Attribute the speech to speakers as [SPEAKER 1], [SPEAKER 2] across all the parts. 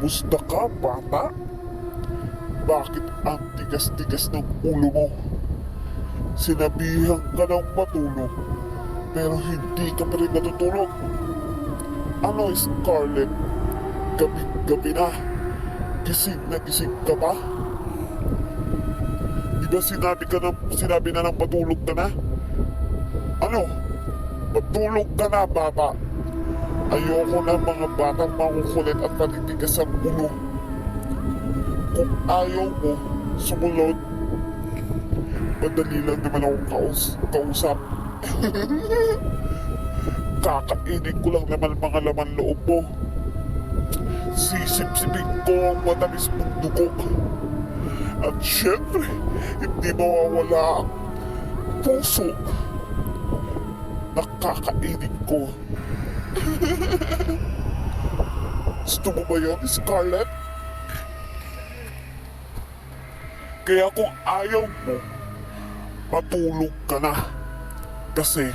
[SPEAKER 1] Kumusta ka, bata? Bakit ang tigas-tigas ng ulo mo? Sinabihan ka ng matulog, pero hindi ka pa rin natutulog. Ano, Scarlett? Gabi-gabi na. Gising na gising ka pa? Di ba sinabi na ng patulog ka na? Ano? Patulog ka na, bata. Ayoko na mga batang makukulit at matitigas ang ulo. Kung ayaw mo sumunod, madali lang naman akong kausap. Kakainin ko lang naman mga laman loob mo. Sisip-sipin ko ang matamis mong dugo. At syempre, hindi mawawala ang puso na kakainin ko. Gusto mo ba yun, Scarlett? Kaya kung ayaw mo, matulog ka na. Kasi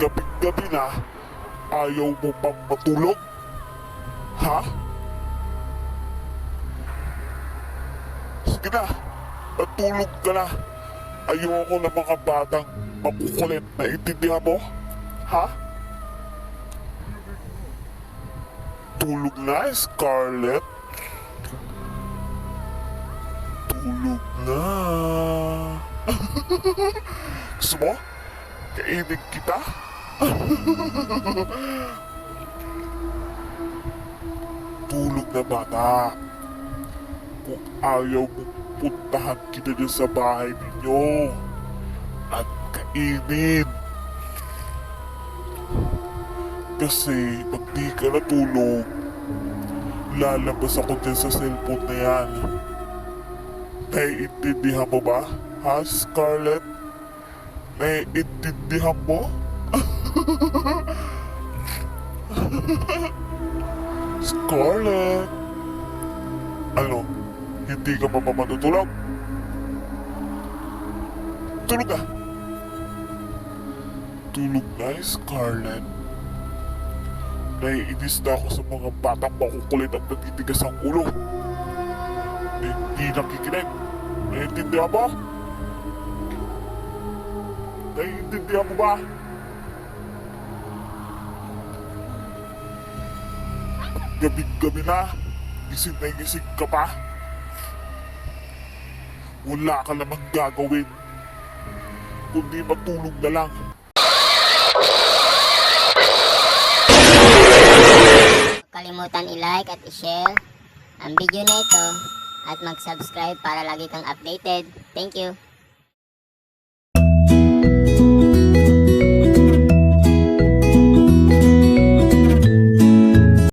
[SPEAKER 1] gabi-gabi na, ayaw mo pang matulog? Ha? Sige na, matulog ka na. Ayoko na mga batang makukulit. Naintindihan mo? Ha? Tulog na, Scarlett. Tulog na. Gusto mo? Kainin kita? Tulog na, bata. Kung ayaw mo, puntahan kita dyan sa bahay ninyo at kainin. Kasi pag di ka natulog, lalabas ako dyan sa cellphone na yan. Naiintindihan mo ba, ha, Scarlett? Naiintindihan mo? Scarlett! Ano? Hindi ka pa matutulog? Tulog ka! Tulog na, Scarlett. Naiinis na ako sa mga batang makukulit at natitigas ang ulo. Hindi nakikinig. Naiintindihan mo? Naiintindihan mo ba? Gabi-gabi na, gising na gising ka pa. Wala ka namang gagawin, kundi matulog na lang.
[SPEAKER 2] Kalimutan i-like at i-share ang video na ito at mag-subscribe para lagi kang updated. Thank you.